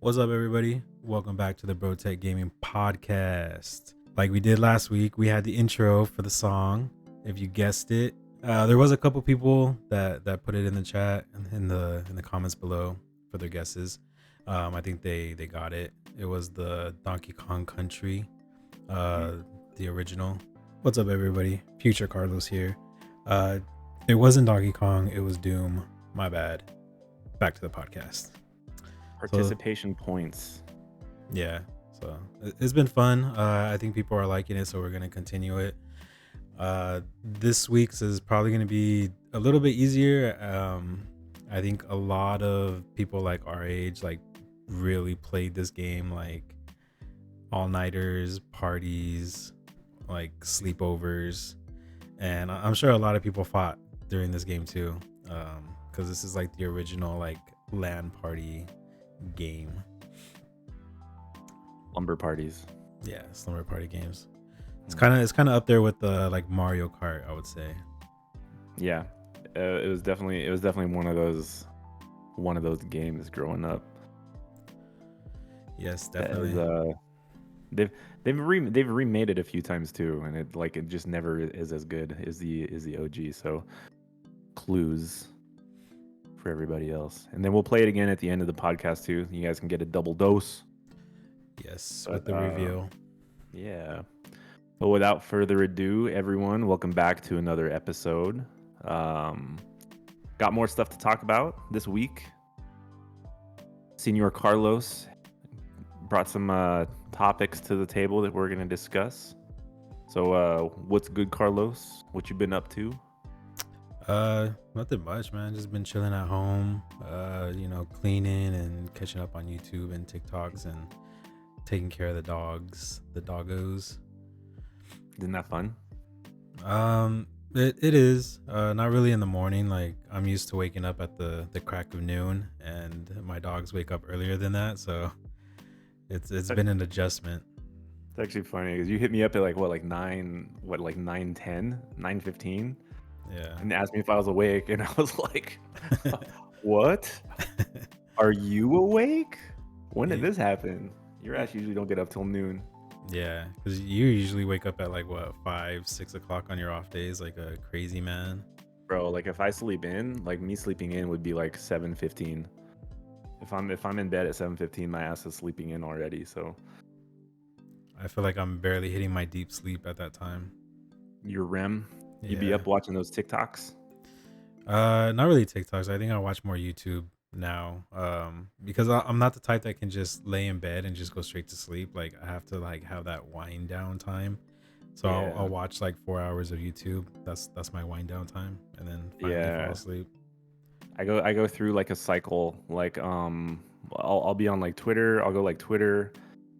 What's up, everybody? Welcome back to the Bro Tech Gaming Podcast. Like we did last week, we had the intro for the song. If you guessed it, there was a couple people that put it in the chat and in the comments below for their guesses. I think they got it. It was the Donkey Kong Country, the original. What's up, everybody? Future Carlos here. It wasn't Donkey Kong. It was Doom. My bad. Back to the podcast. Participation points. Yeah, so it's been fun. I think people are liking it, so we're gonna continue it. This week's is probably gonna be a little bit easier. I think a lot of people like our age like really played this game, like all-nighters, parties, like sleepovers, and I'm sure a lot of people fought during this game too, because this is like the original like LAN party game. Lumber parties. Yeah, slumber party games. It's kind of up there with the like Mario Kart, I would say. Yeah, it was definitely one of those games growing up. Yes, definitely. As, they've remade it a few times too, and it just never is as good as the OG. So clues for everybody else, and then we'll play it again at the end of the podcast too. You guys can get a double dose. Yes, with the reveal. Yeah. But without further ado, everyone, welcome back to another episode. Got more stuff to talk about this week. Senor Carlos brought some topics to the table that we're going to discuss. So what's good, Carlos? What you been up to? Nothing much, man. Just been chilling at home, cleaning and catching up on YouTube and TikToks and taking care of the doggos. Isn't that fun? It is not really in the morning. Like I'm used to waking up at the crack of noon, and my dogs wake up earlier than that, so it's been an adjustment. It's actually funny because you hit me up at like 9:10, 9:15. Yeah. And asked me if I was awake, and I was like, what? Are you awake? When did this happen? Your ass usually don't get up till noon. Yeah, because you usually wake up at like what 5-6 o'clock on your off days, like a crazy man. Bro, like if I sleep in, like me sleeping in would be like 7:15. If I'm in bed at 7:15, my ass is sleeping in already. So I feel like I'm barely hitting my deep sleep at that time. Your REM. Yeah. You'd be up watching those TikToks? Not really TikToks. I think I watch more YouTube now. Because I'm not the type that can just lay in bed and just go straight to sleep. Like I have to like have that wind down time. So Yeah. I'll watch like 4 hours of YouTube. That's my wind down time, and then finally fall asleep. I go through like a cycle. Like I'll be on like Twitter. I'll go like Twitter,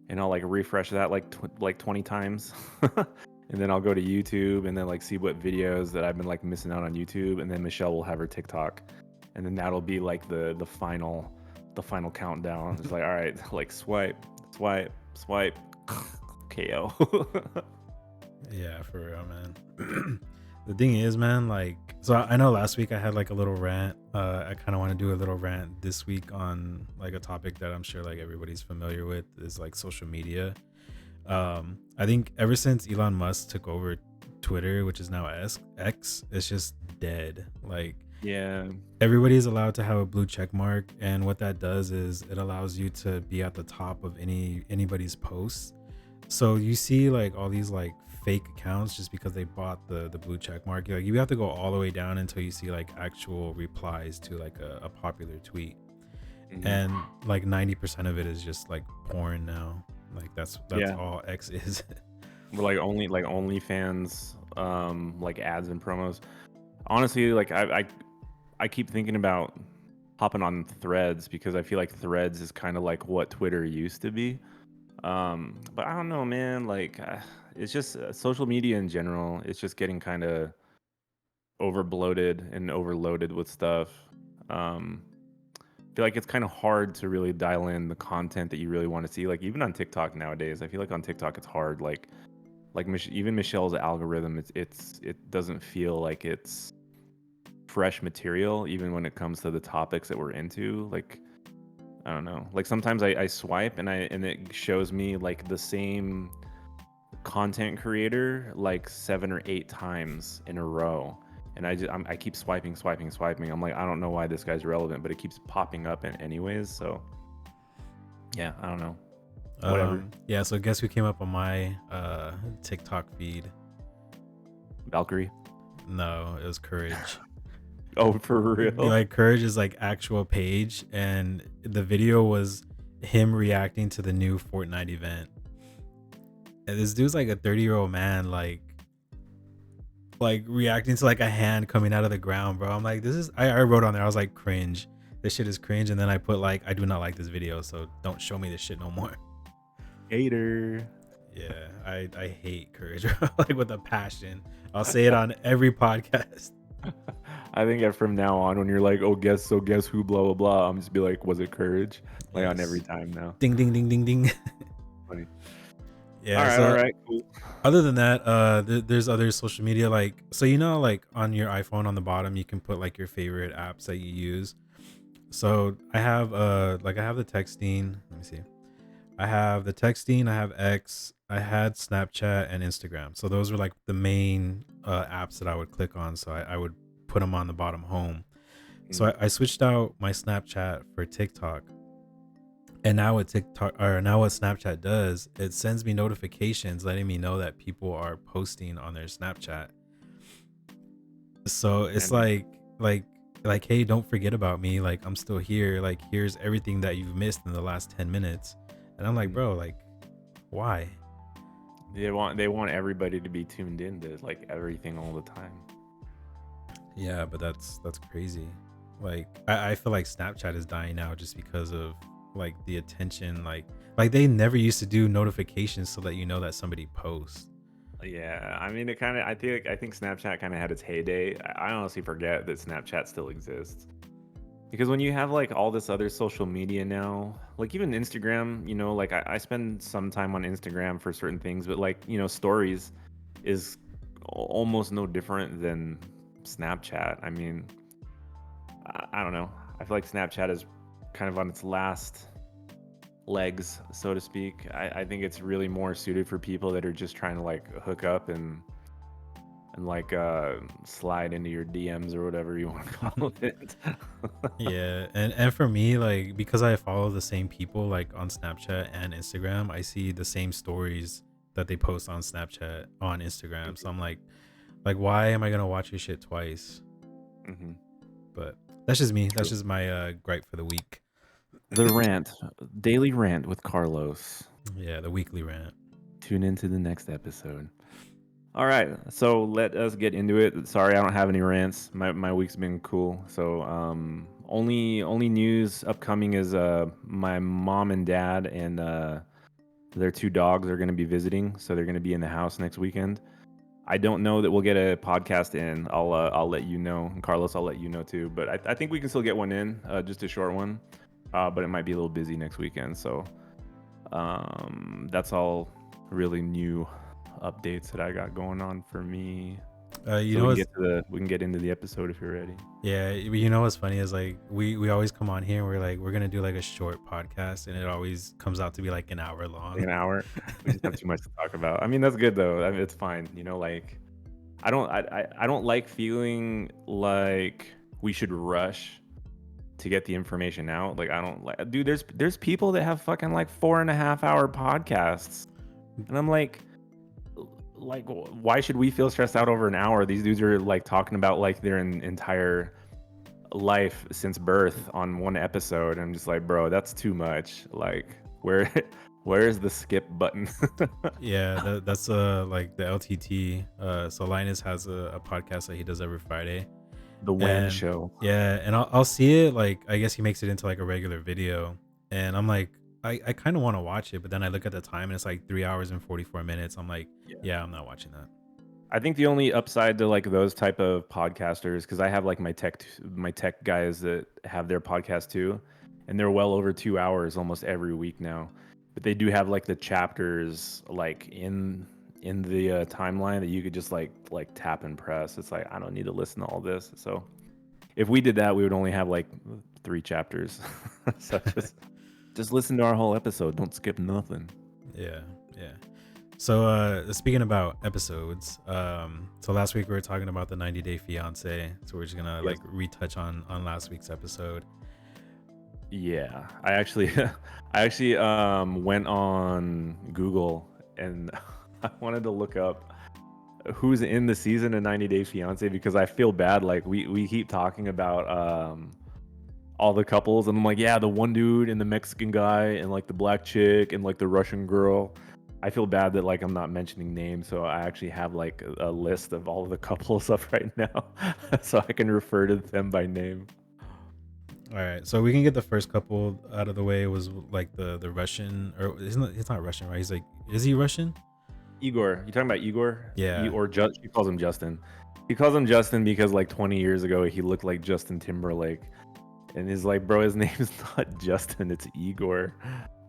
and I'll like refresh that like 20 times. And then I'll go to YouTube and then like see what videos that I've been like missing out on YouTube, and then Michelle will have her TikTok, and then that'll be like the final countdown. It's like, all right, like swipe, KO. Yeah, for real, man. The thing is, man, like, so I know last week I had like a little rant. I kind of want to do a little rant this week on like a topic that I'm sure like everybody's familiar with, is like social media. I think ever since Elon Musk took over Twitter, which is now X, it's just dead. Like, Yeah. everybody's allowed to have a blue check mark, and what that does is it allows you to be at the top of anybody's posts. So you see like all these like fake accounts just because they bought the blue check mark. Like you have to go all the way down until you see like actual replies to like a popular tweet. Mhm. And like 90% of it is just like porn now. Like that's Yeah. all X is. We're like OnlyFans, like ads and promos. Honestly, like I keep thinking about hopping on Threads because I feel like Threads is kind of like what Twitter used to be. But I don't know, man. Like it's just social media in general. It's just getting kind of overbloated and overloaded with stuff. I feel like it's kind of hard to really dial in the content that you really want to see. Like even on TikTok nowadays, I feel like on TikTok it's hard. Like even Michelle's algorithm, it doesn't feel like it's fresh material, even when it comes to the topics that we're into. Like I don't know. Like sometimes I swipe and it shows me like the same content creator like 7 or 8 times in a row. And I keep swiping, swiping, swiping. I'm like, I don't know why this guy's relevant, but it keeps popping up in anyways. So yeah, I don't know. Whatever. Yeah, so guess who came up on my TikTok feed? Valkyrie. No, it was Courage. Oh, for real? Like Courage is like actual page, and the video was him reacting to the new Fortnite event. And this dude's like a 30-year-old man, like reacting to like a hand coming out of the ground, bro. I'm like, this is I wrote on there, I was like, cringe. This shit is cringe. And then I put like, I do not like this video, so don't show me this shit no more. Hater. Yeah, I hate Courage, like with a passion. I'll say it on every podcast. I think from now on, when you're like, oh, guess who, blah, blah, blah, I'm just be like, was it Courage? Like on every Yes. time now. Ding ding ding ding ding. Funny. Yeah. All right, cool. Other than that, there's other social media, like, so like on your iPhone on the bottom you can put like your favorite apps that you use. So I have I have the texting. Let me see. I have the texting. I have X. I had Snapchat and Instagram. So those were like the main apps that I would click on. So I would put them on the bottom home. So I switched out my Snapchat for TikTok. And now what Snapchat does, it sends me notifications letting me know that people are posting on their Snapchat. So it's like, hey, don't forget about me. Like, I'm still here. Like, here's everything that you've missed in the last 10 minutes. And I'm like, bro, like, why? They want everybody to be tuned in to like everything all the time. Yeah, but that's crazy. Like, I feel like Snapchat is dying now just because of like the attention. Like they never used to do notifications so that you know that somebody posts. Yeah, I mean, I think Snapchat kind of had its heyday. I honestly forget that Snapchat still exists. Because when you have like all this other social media now, like even Instagram, like I spend some time on Instagram for certain things, but like, stories is almost no different than Snapchat. I mean, I don't know. I feel like Snapchat is kind of on its last legs, so to speak. I think it's really more suited for people that are just trying to like hook up and like slide into your DMs or whatever you want to call it. Yeah, and for me, like, because I follow the same people like on Snapchat and Instagram, I see the same stories that they post on Snapchat on Instagram. So I'm like, why am I gonna watch your shit twice? Mm-hmm. But that's just me. True. That's just my gripe for the week. The rant, daily rant with Carlos. Yeah, the weekly rant. Tune into the next episode. All right, so let us get into it. Sorry, I don't have any rants. My week's been cool. So only news upcoming is my mom and dad and their 2 dogs are going to be visiting, so they're going to be in the house next weekend. I don't know that we'll get a podcast in. I'll let you know, and Carlos, I'll let you know too. But I think we can still get one in, just a short one. But it might be a little busy next weekend. So that's all really new updates that I got going on for me. We can get into the episode if you're ready. Yeah, you know what's funny is like we always come on here and we're like, we're gonna do like a short podcast, and it always comes out to be like an hour long. An hour. We just have too much to talk about. I mean, that's good though. I mean, it's fine. Like I don't like feeling like we should rush to get the information out. Like I don't like, dude, there's people that have fucking like 4.5 hour podcasts, and I'm like, why should we feel stressed out over an hour? These dudes are like talking about like their entire life since birth on one episode. I'm just like, bro, that's too much. Like, where's the skip button? Yeah, that's like the LTT. So Linus has a podcast that he does every Friday. The When Show. Yeah, and I'll see it, like, I guess he makes it into like a regular video, and I'm like, I kind of want to watch it, but then I look at the time and it's like 3 hours and 44 minutes. I'm like, yeah, I'm not watching that. I think the only upside to like those type of podcasters, because I have like my tech guys that have their podcast too, and they're well over 2 hours almost every week now. But they do have like the chapters like in the timeline that you could just like tap and press. It's like, I don't need to listen to all this. So if we did that, we would only have like 3 chapters. So just listen to our whole episode. Don't skip nothing. Yeah, yeah. So speaking about episodes, so last week we were talking about the 90-day fiance. So we're just gonna Yes. like retouch on last week's episode. Yeah. I actually I actually went on Google and I wanted to look up who's in the season of 90 Day Fiance because I feel bad. Like we keep talking about all the couples and I'm like, yeah, the one dude and the Mexican guy and like the black chick and like the Russian girl. I feel bad that like I'm not mentioning names, so I actually have like a list of all of the couples up right now, so I can refer to them by name. All right, so we can get the first couple out of the way. It was like the Russian, or he's not Russian, right? He's like, is he Russian? Igor, you talking about Igor? Yeah. Or just she calls him Justin. He calls him Justin because like 20 years ago he looked like Justin Timberlake, and he's like, bro, his name is not Justin, it's Igor,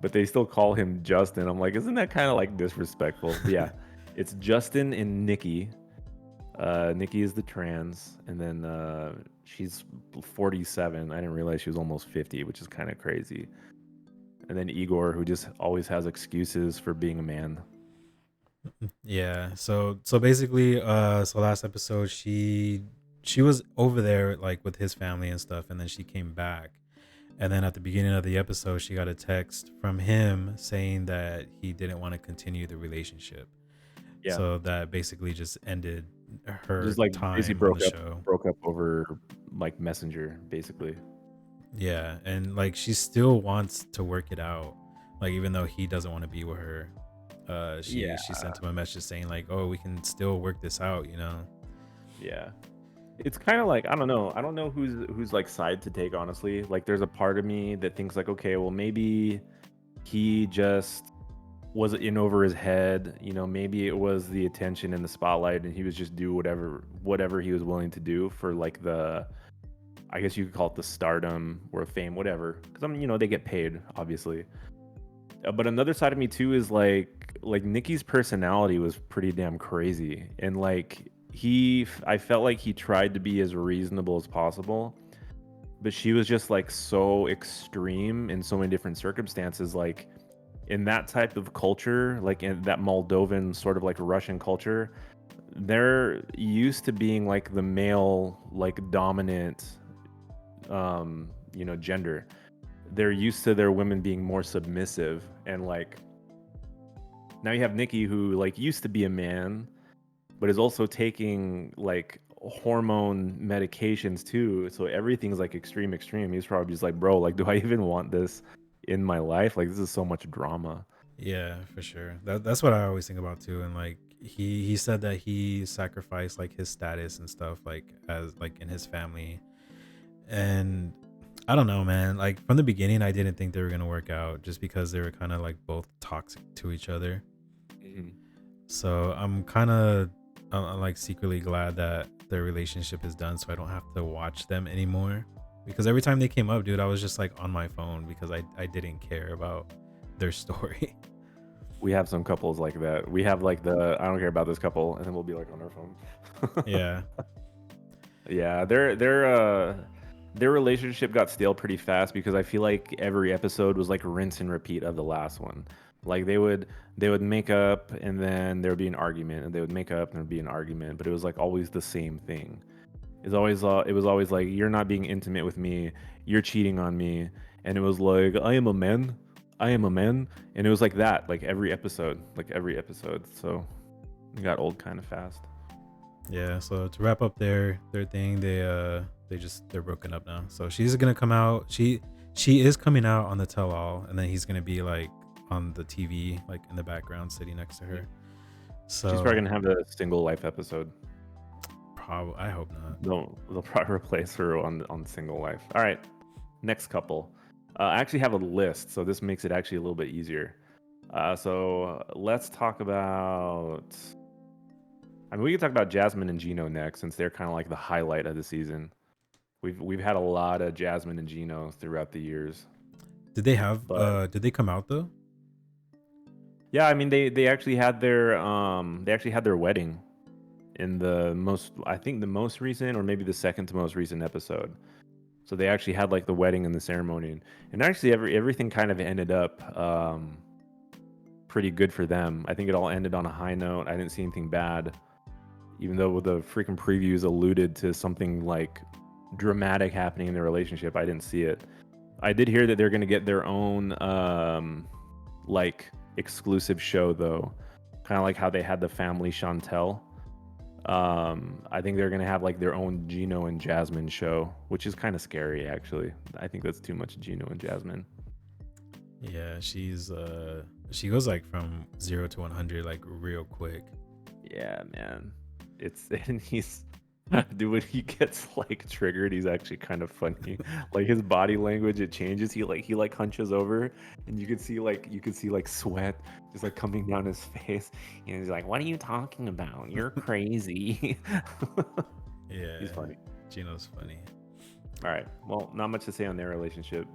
but they still call him Justin. I'm like, isn't that kind of like disrespectful? But yeah, it's Justin and Nikki. Nikki is the trans, and then she's 47. I didn't realize she was almost 50, which is kind of crazy. And then Igor, who just always has excuses for being a man. Yeah. So basically, so last episode she was over there like with his family and stuff, and then she came back. And then at the beginning of the episode, she got a text from him saying that he didn't want to continue the relationship. Yeah, So that basically just ended her just like basically time on the show. broke up over like Messenger, basically. Yeah, and like she still wants to work it out. Like even though he doesn't want to be with her, Yeah, she sent him a message saying like, "Oh, we can still work this out," you know. yeah. It's kind of like I don't know. I don't know who's like side to take, honestly. Like, there's a part of me that thinks like, okay, well maybe he just was in over his head. You know, maybe it was the attention and the spotlight, and he was just do whatever he was willing to do for like the, I guess you could call it the stardom or fame, whatever. Because they get paid, obviously. But another side of me too is like Nikki's personality was pretty damn crazy, and like I felt like he tried to be as reasonable as possible, but she was just like so extreme in so many different circumstances, like in that type of culture, like in that Moldovan sort of like Russian culture, they're used to being like the male, like dominant, gender. They're used to their women being more submissive, and like now you have Nikki who like used to be a man, but is also taking like hormone medications too. So everything's like extreme, extreme. He's probably just like, bro, like, do I even want this in my life? Like, this is so much drama. Yeah, for sure. That's what I always think about too. And like he said that he sacrificed like his status and stuff like as like in his family. And I don't know, man. Like from the beginning, I didn't think they were gonna work out just because they were kind of like both toxic to each other. Mhm. So I'm like secretly glad that their relationship is done, so I don't have to watch them anymore. Because every time they came up, dude, I was just like on my phone because I didn't care about their story. We have some couples like that. We have like the I don't care about this couple, and then we'll be like on our phone. Yeah, Yeah, their relationship got stale pretty fast because I feel like every episode was like rinse and repeat of the last one. Like they would make up and then there would be an argument, and they would make up and there would be an argument, but it was like always the same thing. It was always like, you're not being intimate with me, you're cheating on me, and it was like, I am a man, I am a man, and it was like that like every episode, So it got old kind of fast. yeah. So to wrap up their thing, they're broken up now. So she's gonna come out. She is coming out on the tell all, and then he's gonna be like on the TV, like in the background, sitting next to her. She's probably So gonna have a single life episode. probably, I hope not. They'll probably replace her on single life. All right, next couple. I actually have a list, so this makes it actually a little bit easier. So let's talk about. I mean, we can talk about Jasmine and Gino next, since they're kind of like the highlight of the season. We've had a lot of Jasmine and Gino throughout the years, but Did they come out though? yeah, I mean they actually had their wedding in the most, I think the most recent, or maybe the second to most recent episode. So they actually had like the wedding and the ceremony, and actually everything kind of ended up pretty good for them. I think it all ended on a high note. I didn't see anything bad, even though the freaking previews alluded to something like dramatic happening in their relationship. I didn't see it. I did hear that they're gonna get their own like exclusive show though, kind of like how they had the family Chantel. I think they're gonna have like their own Gino and Jasmine show, which is kind of scary actually. I think that's too much Gino and Jasmine. Yeah, she goes like from 0 to 100 like real quick. Yeah, man. It's and he's dude when he gets like triggered, he's actually kind of funny. Like his body language, it changes. He like hunches over, and you could see like sweat just like coming down his face. And he's like, "What are you talking about? You're crazy." He's Yeah, funny. Gino's funny. All right. Well, not much to say on their relationship.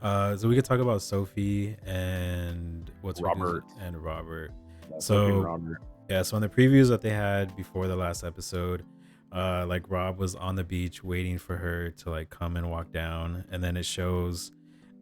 So we could talk about Sophie and what's her goose Robert. and Robert. Yeah, Sophie and So Robert. yeah, so in the previews that they had before the last episode, like Rob was on the beach waiting for her to like come and walk down, and then it shows,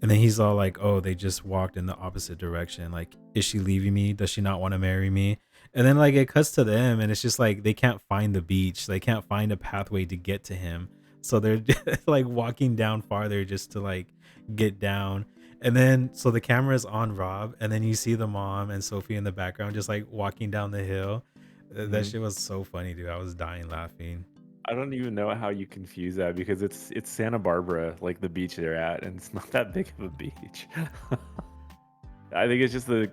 and then he's all like, "Oh, they just walked in the opposite direction. Like, is she leaving me? Does she not want to marry me?" And then like it cuts to them, and it's just like they can't find the beach, they can't find a pathway to get to him, so they're like walking down farther just to like get down. And then so the camera is on Rob, and then you see the mom and Sophie in the background just like walking down the hill. That Mhm. shit was so funny, dude. I was dying laughing. I don't even know how you confuse that because it's Santa Barbara, like the beach they're at, and it's not that big of a beach. I think it's just the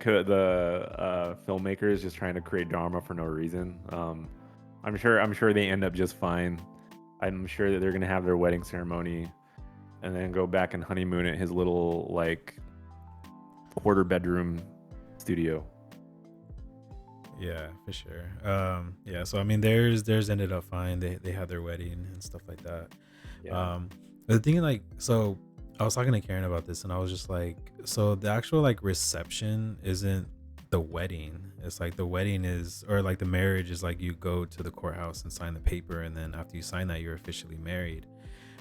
filmmakers just trying to create drama for no reason. I'm sure they end up just fine. I'm sure that they're gonna have their wedding ceremony and then go back and honeymoon at his little like quarter bedroom studio. Yeah, for sure. Yeah, so I mean theirs ended up fine. They had their wedding and stuff like that. Yeah. Um the thing like so I was talking to Karen about this, and I was just like, so the actual like reception isn't the wedding. It's like the wedding is, or like the marriage is like you go to the courthouse and sign the paper, and then after you sign that you're officially married.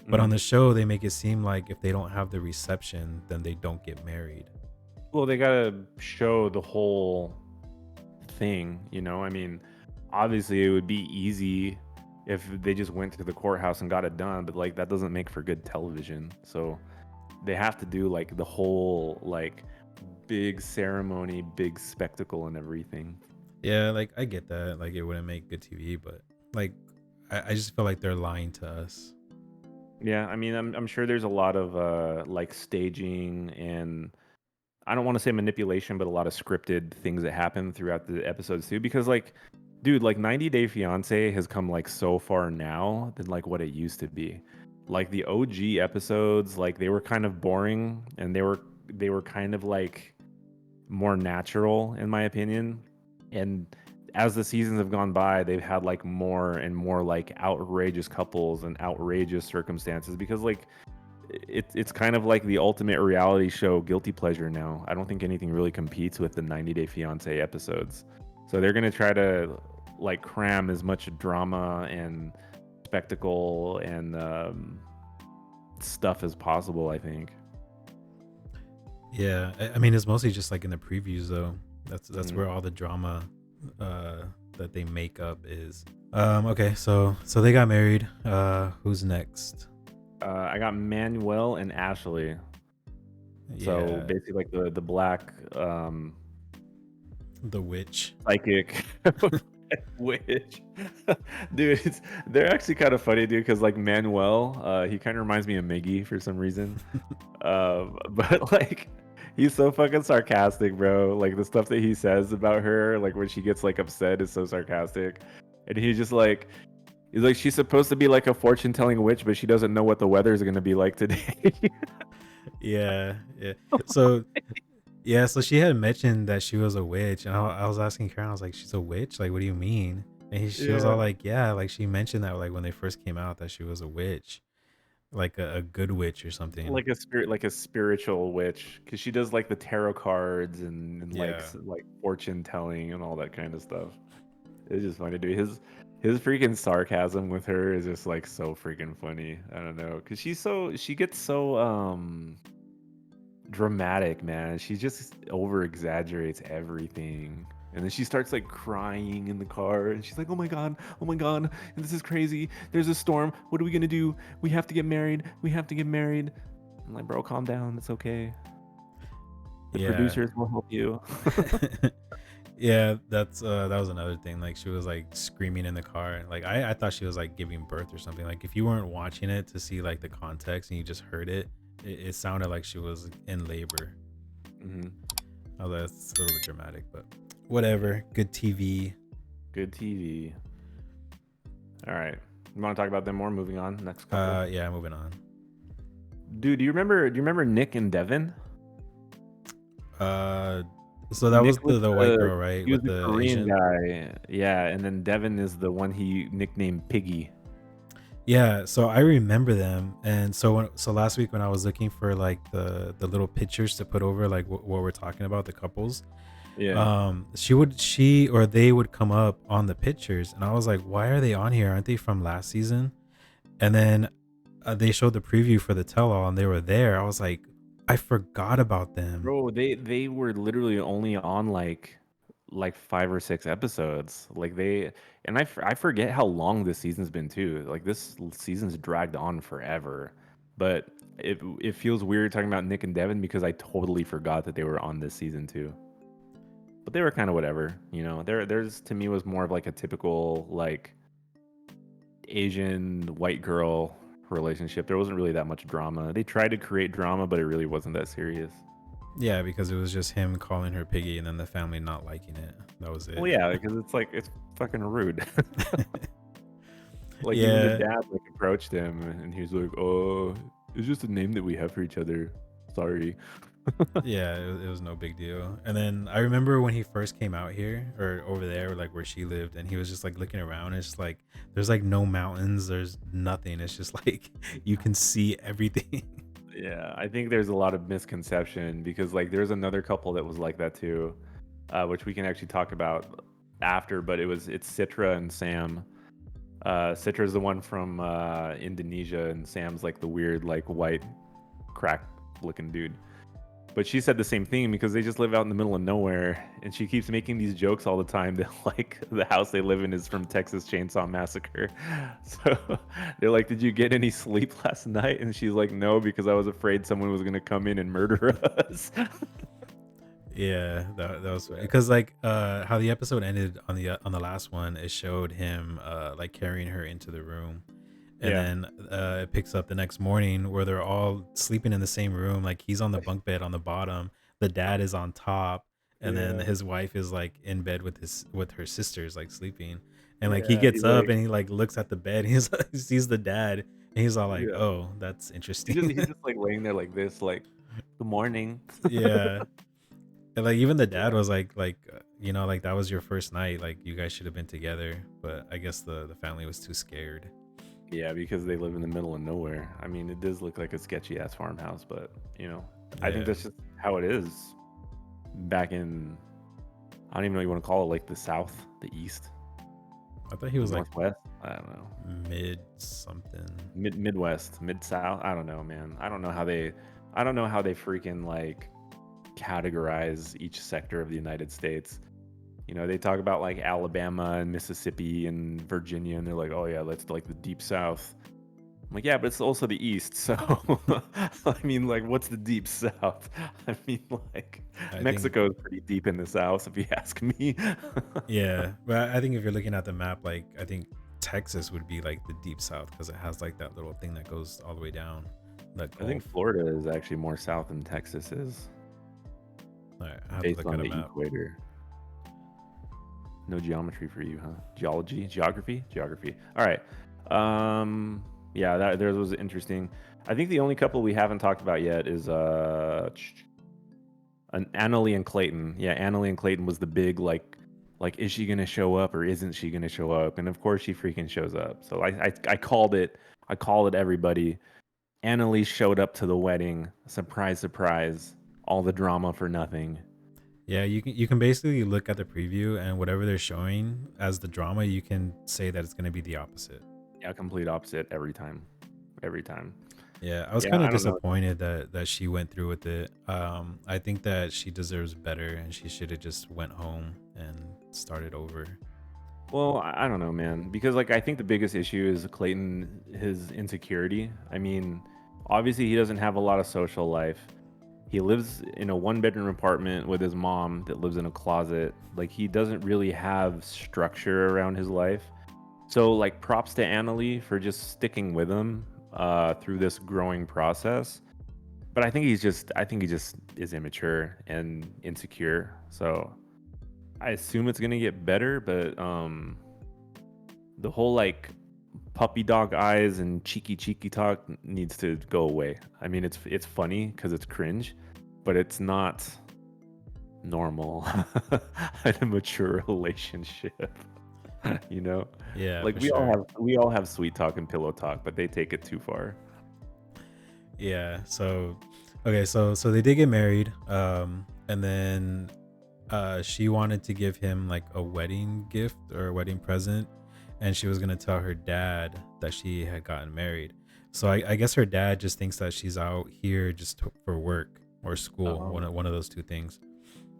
But on hmm the show they make it seem like if they don't have the reception then they don't get married. Well, they gotta show the whole thing, you know? I mean, obviously it would be easy if they just went to the courthouse and got it done, but like that doesn't make for good television. So they have to do like the whole like big ceremony, big spectacle and everything. Yeah, like I get that. Like it wouldn't make good TV, but like I just feel like they're lying to us. Yeah, I mean, I'm sure there's a lot of like staging and I don't want to say manipulation, but a lot of scripted things that happen throughout the episodes too. Because like, dude, like 90 Day Fiance has come like so far now than like what it used to be. Like the OG episodes, like they were kind of boring and they were kind of like more natural in my opinion. And as the seasons have gone by, they've had like more and more like outrageous couples and outrageous circumstances because like it's kind of like the ultimate reality show guilty pleasure now. I don't think anything really competes with the 90 Day Fiance episodes. So they're going to try to like cram as much drama and spectacle and stuff as possible, I think. Yeah, I mean it's mostly just like in the previews though. That's Mhm. where all the drama uh that they make up is. Okay, so they got married. Who's next? I got Manuel and Ashley. So Yeah, basically like the black the witch. psychic witch. Dude, they're actually kind of funny, dude, because like Manuel, he kind of reminds me of Miggy for some reason. But like he's so fucking sarcastic, bro. Like the stuff that he says about her, like when she gets like upset is so sarcastic. And he's like she's supposed to be like a fortune telling witch, but she doesn't know what the weather is gonna be like today. Yeah, yeah. So yeah, so she had mentioned that she was a witch, and I was asking Karen, I was like, "She's a witch? Like, what do you mean?" And she was all Yeah. like, "Yeah, like she mentioned that like when they first came out that she was a witch, like a good witch or something." Like a spiritual witch, because she does like the tarot cards and like Yeah, like fortune telling and all that kind of stuff. It's just funny, dude. His freaking sarcasm with her is just like so freaking funny. I don't know, cause she gets so dramatic, man. She just over exaggerates everything. And then she starts like crying in the car and she's like, oh my God, and this is crazy. There's a storm. What are we gonna do? We have to get married. We have to get married. I'm like, bro, calm down. It's okay. The Yeah. producers will help you. Yeah, that was another thing. Like she was like screaming in the car. Like I thought she was like giving birth or something. Like if you weren't watching it to see like the context and you just heard it sounded like she was in labor. Hmm. Oh, that's a little bit dramatic, but whatever. Good TV. Good TV. All right. You want to talk about them more? Moving on. Next couple. Yeah, moving on. Dude, do you remember Nick and Devin? Uh, so that was Nick was the white girl, right, he was with the the Korean Asian. guy. Yeah, and then Devin is the one he nicknamed Piggy. Yeah, so I remember them, and so last week when I was looking for like the little pictures to put over like what we're talking about, the couples, Yeah. she or they would come up on the pictures, and I was like, why are they on here? Aren't they from last season? And then they showed the preview for the tell all, and they were there. I was like, I forgot about them. Bro, they were literally only on like 5 or 6 episodes. Like they and I forget how long this season's been too. Like this season's dragged on forever. But it feels weird talking about Nick and Devin because I totally forgot that they were on this season too. But they were kind of whatever, you know. There's to me was more of like a typical like Asian white girl relationship. There wasn't really that much drama. They tried to create drama, but it really wasn't that serious. Yeah, because it was just him calling her piggy, and then the family not liking it. That was Well, it. yeah, because it's like it's fucking rude. Like even the Yeah, dad like approached him and he was like, "Oh, it's just a name that we have for each other. Sorry." yeah, it was no big deal. And then I remember when he first came out here or over there, like where she lived, and he was just like looking around. It's just like there's like no mountains, there's nothing. It's just like you can see everything. Yeah, I think there's a lot of misconception because like there's another couple that was like that too, which we can actually talk about after. But it's Citra and Sam. Citra's the one from Indonesia, and Sam's like the weird like white crack looking dude. But she said the same thing because they just live out in the middle of nowhere, and she keeps making these jokes all the time that like the house they live in is from Texas Chainsaw Massacre. So they're like, "Did you get any sleep last night?" And she's like, "No, because I was afraid someone was gonna come in and murder us." Yeah, that was because like how the episode ended on the last one, it showed him like carrying her into the room, and Yeah, then it picks up the next morning where they're all sleeping in the same room. Like he's on the bunk bed on the bottom, the dad is on top, and then yeah, his wife is like in bed with her sisters like sleeping, and like he yeah. gets He's up like, and he like looks at the bed. He's like, he sees the dad, and he's all like, yeah. oh, that's He's just interesting. he's just like laying there like this, like, "Good morning." Yeah. And like even the Yeah. dad was like that was your first night, like you guys should have been together, but I guess the family was too scared. Yeah, because they live in the middle of nowhere. I mean, it does look like a sketchy ass farmhouse, but you know, I think Yeah, that's just how it is back in, I don't even know what you want to call it, like the South, the East, I thought he the was like Northwest. I don't know. mid something. Midwest, Mid South. I don't know, man. I don't know how they freaking like categorize each sector of the United States. You know, they talk about like Alabama and Mississippi and Virginia, and they're like, "Oh yeah, that's like the deep South." I'm like, yeah, but it's also the East. So, I mean, like, what's the deep South? I mean, like, I think Mexico is pretty deep in the South, if you ask me. yeah, but I think if you're looking at the map, like I think Texas would be like the deep south because it has like that little thing that goes all the way down that I think Gulf. Florida is actually more south than Texas is, All right, I have to based look on at a the map. equator. No geometry for you, huh? Geography. All right. Yeah, that theirs was interesting. I think the only couple we haven't talked about yet is Annalie and Clayton. Yeah, Annalie and Clayton was the big like is she gonna show up or isn't she gonna show up? And of course she freaking shows up. So I called it. I called it, everybody. Annalie showed up to the wedding. Surprise, surprise. All the drama for nothing. Yeah, you can basically look at the preview and whatever they're showing as the drama, you can say that it's going to be the opposite. Yeah, complete opposite every time. Every time. Yeah, I was Yeah, kind of I don't know. disappointed that she went through with it. I think that she deserves better, and she should have just went home and started over. Well, I don't know, man, because like I think the biggest issue is Clayton, his insecurity. I mean, obviously he doesn't have a lot of social life. He lives in a one-bedroom apartment with his mom that lives in a closet. Like he doesn't really have structure around his life. So like props to Annalie for just sticking with him through this growing process. But I think he just is immature and insecure. So I assume it's gonna get better, but the whole like puppy dog eyes and cheeky talk needs to go away. I mean, it's funny because it's cringe, but it's not normal in a mature relationship. You know, Yeah, like for sure. we all have sweet talk and pillow talk, but they take it too far. Yeah. So, okay. So they did get married. And then she wanted to give him like a wedding gift or a wedding present, and she was gonna tell her dad that she had gotten married. So I guess her dad just thinks that she's out here just for work or school, Um, one of those two things.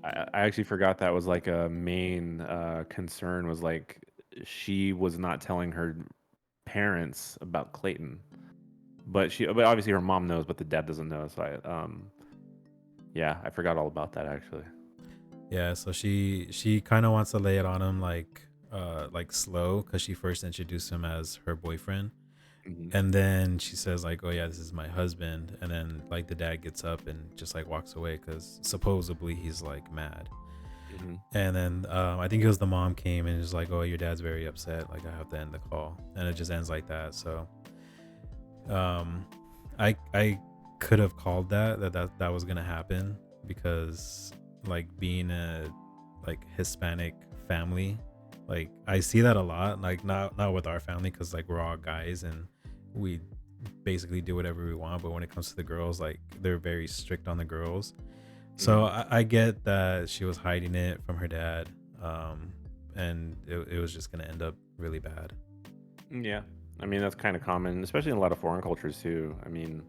I actually forgot that was like a main concern was like she was not telling her parents about Clayton, but obviously her mom knows, but the dad doesn't know. So yeah, I forgot all about that actually. Yeah, so she kind of wants to lay it on him like slow, because she first introduced him as her boyfriend, Hmm. and then she says like, oh yeah, this is my husband, and then like the dad gets up and just like walks away because supposedly he's like mad. Hmm. And then I think it was the mom came and was like, oh, your dad's very upset, like I have to end the call, and it just ends like that. So um I could have called that was gonna happen, because like being a like Hispanic family, like I see that a lot, like not with our family because like we're all guys and we basically do whatever we want, but when it comes to the girls, like they're very strict on the girls. So Hmm. I get that she was hiding it from her dad, um and it was just gonna end up really bad. Yeah, I mean that's kind of common, especially in a lot of foreign cultures too. I mean,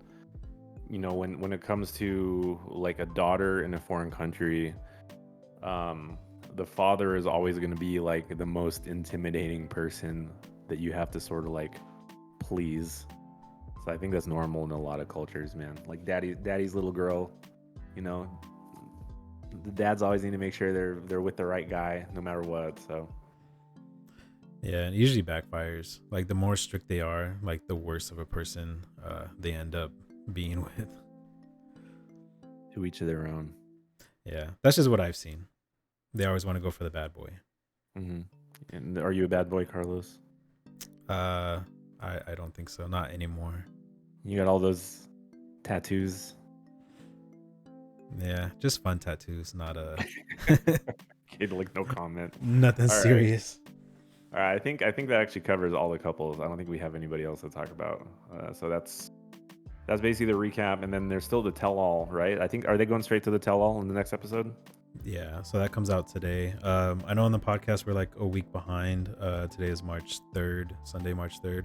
when it comes to like a daughter in a foreign country, um, the father is always going to be like the most intimidating person that you have to sort of like please. So I think that's normal in a lot of cultures, man. Like daddy's little girl, you know, the dads always need to make sure they're with the right guy no matter what. So Yeah, and it usually backfires. Like the more strict they are, like the worse of a person they end up being with. to each of their own. Yeah, that's just what I've seen. They always want to go for the bad boy. Hmm. And are you a bad boy, Carlos? Uh, I don't think so. Not anymore. You got all those tattoos. Yeah, just fun tattoos, not Kid, like no comment. nothing All right. serious. All right, I think that actually covers all the couples. I don't think we have anybody else to talk about. So that's basically the recap, and then there's still the tell-all, right? I think are they going straight to the tell-all in the next episode? Yeah, so that comes out today. I know on the podcast we're like a week behind. Today is March 3rd, Sunday, March 3rd.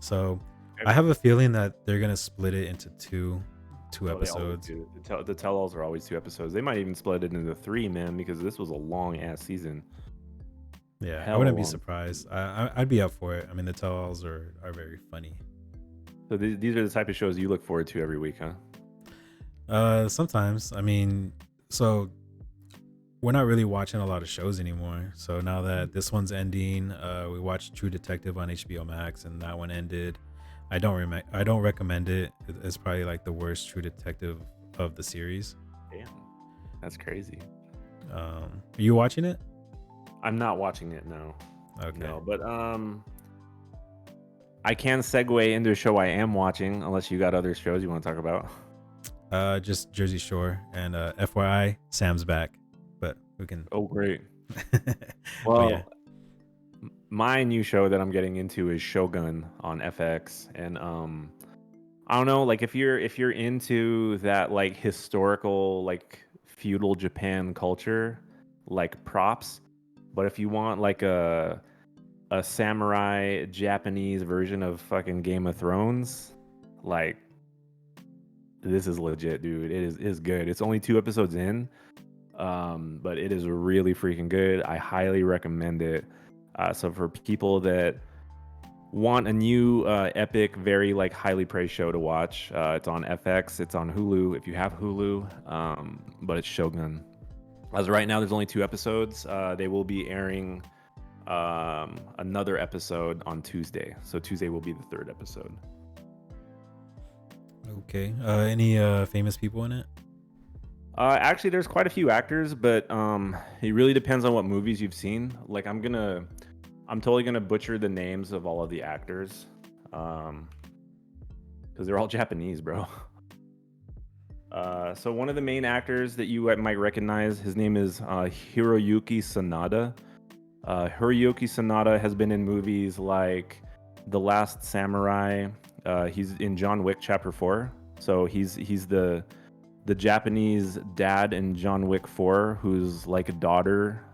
So Okay. I have a feeling that they're gonna split it into two Oh, they always episodes. do. The tell-alls are always 2 episodes. They might even split it into three, man, because this was a long ass season. Yeah, I Hella wouldn't be long. surprised. I'd be up for it. I mean, the tell-alls are very funny. So these are the type of shows you look forward to every week, huh? Sometimes, I mean, so we're not really watching a lot of shows anymore. So now that this one's ending, we watched True Detective on HBO Max, and that one ended. I don't recommend it. It's probably like the worst True Detective of the series. Damn, that's crazy. Are you watching it? I'm not watching it, no, Okay. no, but I can segue into a show I am watching, unless you got other shows you want to talk about. Just Jersey Shore, and FYI, Sam's back, but we can. Oh, great. But yeah, Well, my new show that I'm getting into is Shogun on FX, and I don't know, like if you're into that like historical like feudal Japan culture, like props. But if you want like a samurai Japanese version of fucking Game of Thrones, like this is legit, dude. It is good. It's only 2 episodes in, but it is really freaking good. I highly recommend it. So for people that want a new epic, very like highly praised show to watch, it's on FX. It's on Hulu if you have Hulu, but it's Shogun. As of right now, there's only 2 episodes. They will be airing another episode on Tuesday. So Tuesday will be the 3rd episode. Okay. Any famous people in it? Actually, there's quite a few actors, but it really depends on what movies you've seen. Like I'm totally gonna butcher the names of all of the actors, because they're all Japanese, bro. So one of the main actors that you might recognize, his name is Hiroyuki Sanada. Hiroyuki Sanada has been in movies like The Last Samurai. He's in John Wick Chapter 4. So he's the Japanese dad in John Wick 4, who's like a daughter,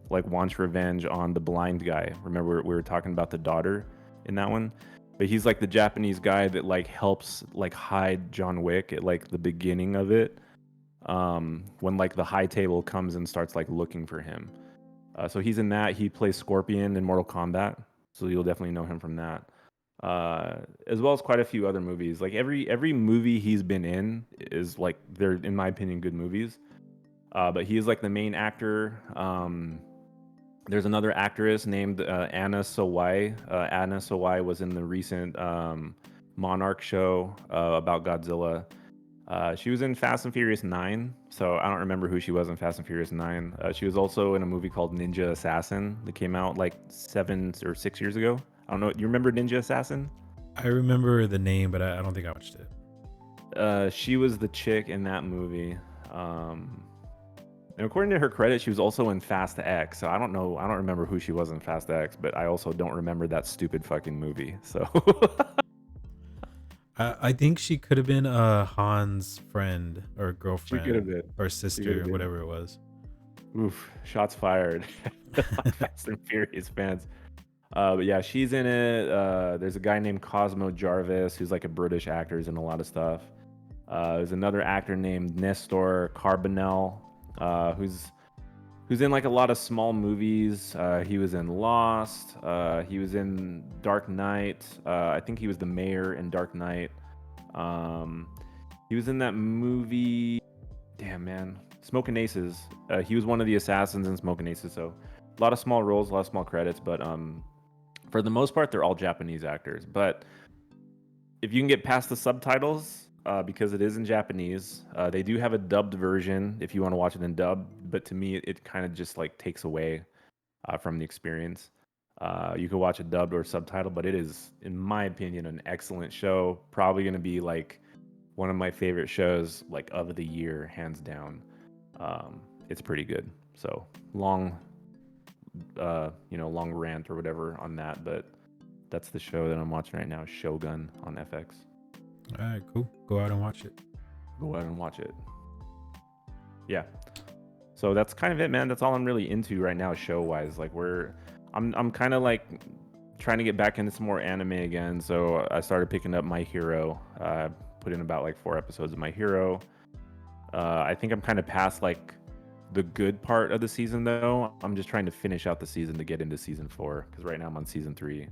like wants revenge on the blind guy. Remember we were talking about the daughter in that one? But he's like the Japanese guy that like helps like hide John Wick at like the beginning of it. When like the high table comes and starts like looking for him. So he's in that. He plays Scorpion in Mortal Kombat. So you'll definitely know him from that. As well as quite a few other movies. Like every movie he's been in is like, they're in my opinion good movies. But he is like the main actor. There's another actress named Anna Sawai. Anna Sawai was in the recent Monarch show about Godzilla. She was in Fast and Furious 9, so I don't remember who she was in Fast and Furious 9. She was also in a movie called Ninja Assassin that came out like 7 or 6 years ago. I don't know. You remember Ninja Assassin? I remember the name, but I don't think I watched it. She was the chick in that movie. And according to her credit, she was also in Fast X. So I don't know. I don't remember who she was in Fast X, but I also don't remember that stupid fucking movie. So I think she could have been Han's friend or she girlfriend could have been. or She could sister, have been. whatever it was. Oof, shots fired. Fast and Furious fans. But yeah, she's in it. There's a guy named Cosmo Jarvis who's like a British actor, who's in a lot of stuff. There's another actor named Nestor Carbonell, who's in like a lot of small movies. He was in Lost. He was in Dark Knight. I think he was the mayor in Dark Knight. He was in that movie. Damn, man. Smoking Aces. He was one of the assassins in Smoking Aces. So a lot of small roles, a lot of small credits, but for the most part, they're all Japanese actors. But if you can get past the subtitles, because it is in Japanese, they do have a dubbed version if you want to watch it in dub. But to me, it kind of just like takes away from the experience. You can watch it dubbed or subtitled, but it is, in my opinion, an excellent show. Probably going to be like one of my favorite shows like of the year, hands down. It's pretty good. So long, long rant or whatever on that, but that's the show that I'm watching right now, Shogun on FX. All right, cool. Go out and watch it. Go out and watch it. Yeah. So that's kind of it, man. That's all I'm really into right now, show wise. Like I'm kind of like trying to get back into some more anime again. So I started picking up My Hero. Put in about like 4 episodes of My Hero. I think I'm kind of past like the good part of the season though. I'm just trying to finish out the season to get into season 4 because right now I'm on season 3.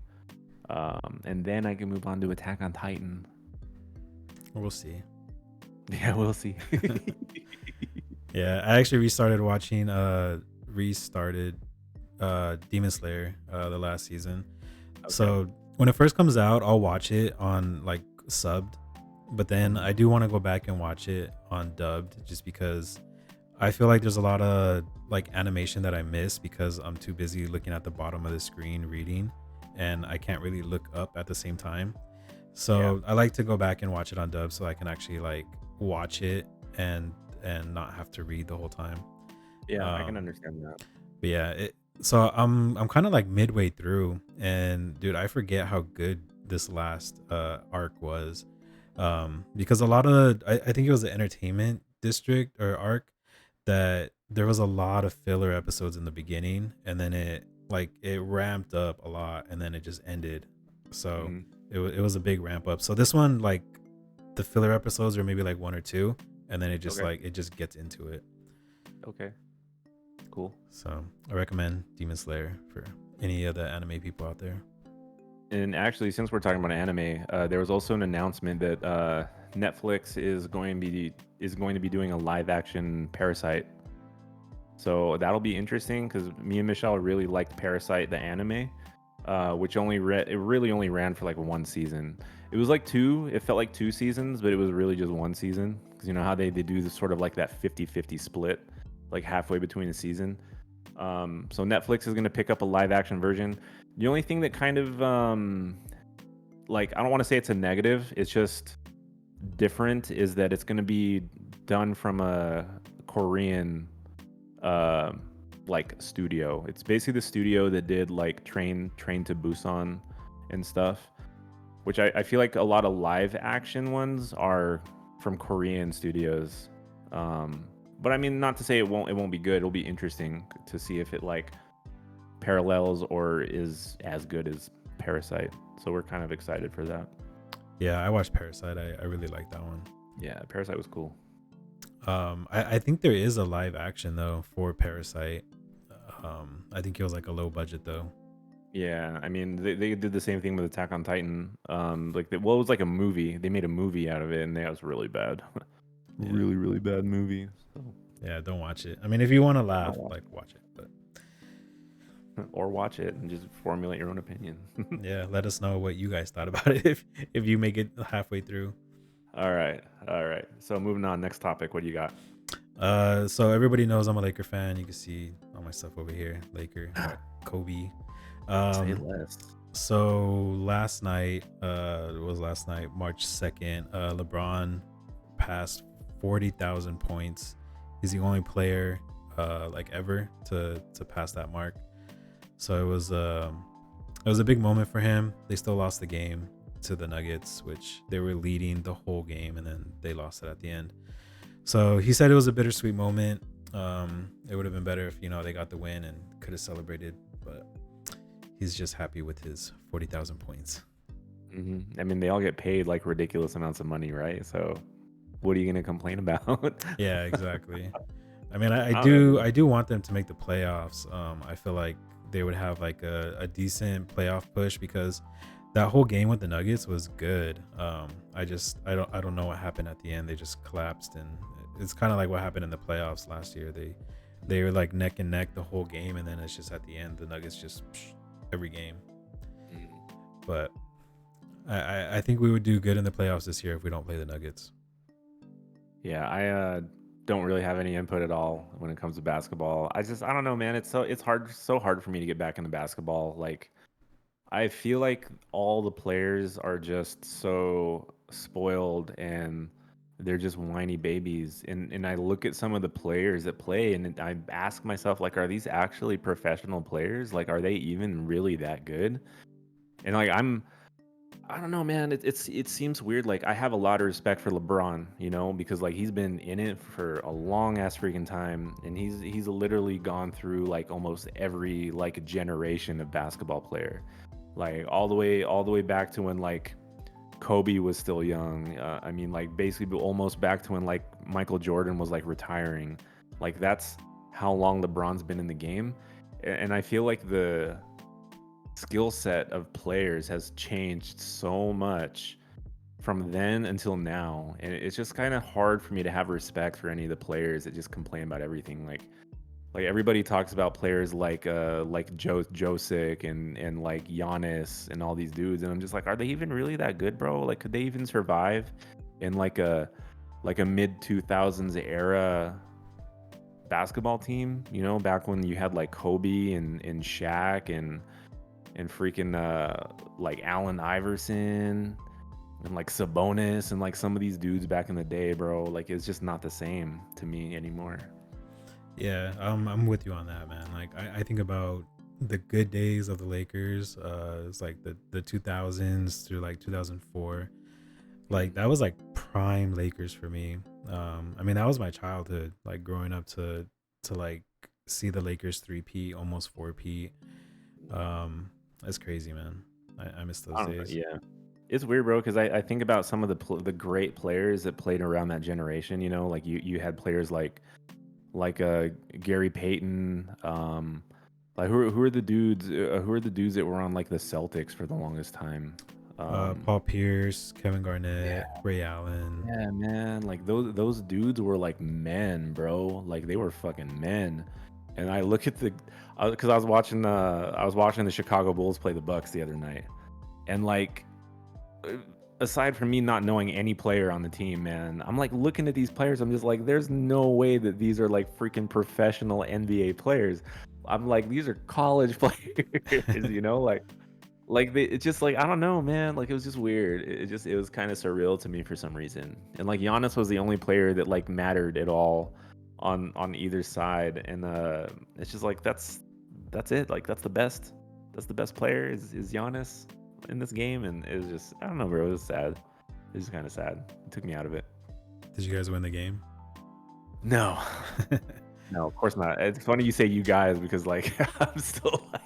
And then I can move on to Attack on Titan. We'll see. Yeah, we'll see. Yeah, I actually restarted Demon Slayer, the last season. Okay. So when it first comes out, I'll watch it on like subbed, but then I do want to go back and watch it on dubbed just because I feel like there's a lot of like animation that I miss because I'm too busy looking at the bottom of the screen reading and I can't really look up at the same time. So I like to go back and watch it on dub so I can actually like watch it and not have to read the whole time. Yeah, I can understand that. But yeah, so I'm kind of like midway through, and dude, I forget how good this last arc was, because a lot of I think it was the entertainment district or arc that there was a lot of filler episodes in the beginning, and then it ramped up a lot, and then it just ended. So Hmm. it was a big ramp up. So this one, like, the filler episodes are maybe like one or two, and then Okay. it just gets into it. Okay. Cool. So I recommend Demon Slayer for any of the anime people out there. And actually, since we're talking about anime, there was also an announcement that Netflix is going to be doing a live action Parasite. So that'll be interesting because me and Michelle really liked Parasite the anime, which it really only ran for like one season. It was like two. It felt like two seasons, but it was really just one season because you know how they do this sort of like that 50-50 split, like halfway between the season. So Netflix is going to pick up a live action version. The only thing that kind of like I don't want to say it's a negative, it's just different is that it's going to be done from a Korean uh, like studio. It's basically the studio that did like Train to Busan and stuff, which I feel like a lot of live action ones are from Korean studios. But I mean, not to say it won't be good. It'll be interesting to see if it like parallels or is as good as Parasite. So we're kind of excited for that. Yeah, I watched Parasite. I really like that one. Yeah, Parasite was cool. I think there is a live action though for Parasite. I think it was like a low budget though. Yeah, I mean they did the same thing with Attack on Titan. It was like a movie. They made a movie out of it, and that was really bad. Yeah, Really, really bad movie. So yeah. Don't watch it. I mean, if you want to don't laugh, watch like, watch it. But it. Or watch it and just formulate your own opinion. yeah, let us know what you guys thought about it if you make it halfway through. All right, all right. So moving on, next topic. What do you got? So everybody knows I'm a Laker fan. You can see all my stuff over here. Laker, got Kobe. Say Um, less. so last night, March 2nd. LeBron passed 40,000 points. He's the only player like ever to pass that mark. So it was a big moment for him. They still lost the game to the Nuggets, which they were leading the whole game, and then they lost it at the end. So he said it was a bittersweet moment. It would have been better if they got the win and could have celebrated, but he's just happy with his 40,000 points. I mean, they all get paid like ridiculous amounts of money, right? So, what are you gonna complain about? Yeah, exactly. I mean, I I do want them to make the playoffs. I feel like they would have like a decent playoff push because that whole game with the Nuggets was good. I don't know what happened at the end. They just collapsed, and it's kind of like what happened in the playoffs last year. They were like neck and neck the whole game, and then it's just at the end the Nuggets just every game. Mm. But I think we would do good in the playoffs this year if we don't play the Nuggets. Yeah, I don't really have any input at all when it comes to basketball. I don't know, man. It's so hard for me to get back into basketball. Like I feel like all the players are just so spoiled and they're just whiny babies. And I look at some of the players that play and I ask myself like are these actually professional players? Like are they even really that good? And like I don't know, man. It seems weird. Like I have a lot of respect for LeBron, because like he's been in it for a long ass freaking time, and he's literally gone through like almost every like generation of basketball player, like all the way back to when like Kobe was still young. I mean, like basically almost back to when like Michael Jordan was like retiring. Like that's how long LeBron's been in the game, and I feel like the skill set of players has changed so much from then until now, and it's just kind of hard for me to have respect for any of the players that just complain about everything. Like everybody talks about players like Josic and like Giannis and all these dudes, and I'm just like, are they even really that good, bro? Like, could they even survive in like a mid 2000s era basketball team? Back when you had like Kobe and Shaq and freaking like Allen Iverson and like Sabonis and like some of these dudes back in the day, bro. Like it's just not the same to me anymore. Yeah, I'm with you on that, man. Like I think about the good days of the Lakers. It's like the 2000s through like 2004. Like that was like prime Lakers for me. I mean, that was my childhood, like growing up to like see the Lakers three-peat, almost four-peat. That's crazy, man. I miss those I don't know. days. Yeah. It's weird, bro, because I think about some of the great players that played around that generation. You know, like you had players like Gary Payton. Like who are the dudes? Who are the dudes that were on like the Celtics for the longest time? Paul Pierce, Kevin Yeah, Garnett, Ray Allen. yeah, man. Like those dudes were like men, bro. Like they were fucking men. And I look at the because I was watching the Chicago Bulls play the Bucks the other night, and like uh, aside from me not knowing any player on the team, man, I'm like looking at these players. I'm just like, there's no way that these are like freaking professional NBA players. I'm like, these are college players, you know, it's just like I don't know, man. Like it was just weird. It was kind of surreal to me for some reason. And like Giannis was the only player that like mattered at all on either side. And it's just like that's it. Like that's the best. That's the best player is Giannis in this game. And it was just I don't know, bro. It was sad. It was kind of sad. It took me out of it. Did you guys win the game? No, no, of course not. It's funny you say you guys because like I'm still like.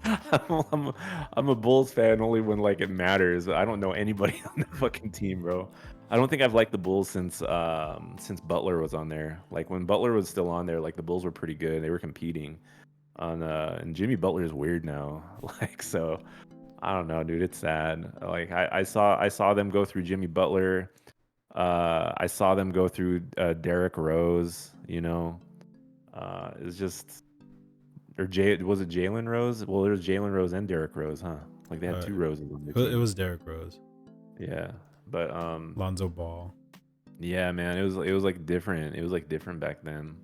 I'm, I'm a Bulls fan only when like it matters. I don't know anybody on the fucking team, bro. I don't think I've liked the Bulls since Butler was on there. Like when Butler was still on there, like the Bulls were pretty good. They were competing on and Jimmy Butler is weird now. Like so I don't know, dude. It's sad. Like I saw them go through Jimmy Butler. I saw them go through Derrick Rose, you know. It's just or was it Jalen Rose? Well, there was Jalen Rose and Derrick Rose, huh? Like they had uh, two Roses on their it team. was Derrick Rose, Yeah, but Lonzo Ball. yeah, man, it was like different. It was like different back then.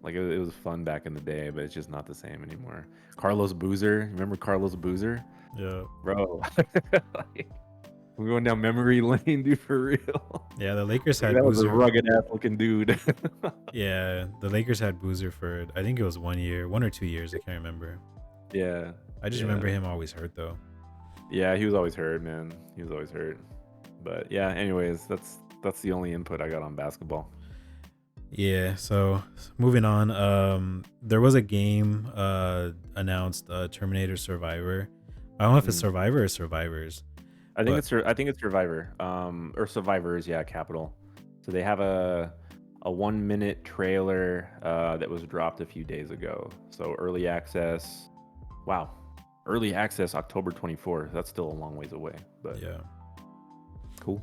Like it was fun back in the day, but it's just not the same anymore. Carlos Boozer, remember Carlos Boozer, Yeah, bro? Like, we're going down memory lane, dude, for real. yeah. The Lakers Like had that was a Boozer. rugged ass looking dude. Yeah, the Lakers had Boozer for I think it was 1 year, 1 or 2 years. I can't remember. Yeah, I just yeah, remember him always hurt though. yeah. He was always hurt, man. He was always hurt. But yeah, anyways, that's the only input I got on basketball. Yeah. So moving on. There was a game announced, Terminator Survivor. I don't know if it's Mm. Survivor or Survivors, but I think it's Survivor. Or Survivors, yeah, capital. So they have a 1 minute trailer that was dropped a few days ago. So early access. Wow. Early access October 24th. That's still a long ways away, but yeah. cool.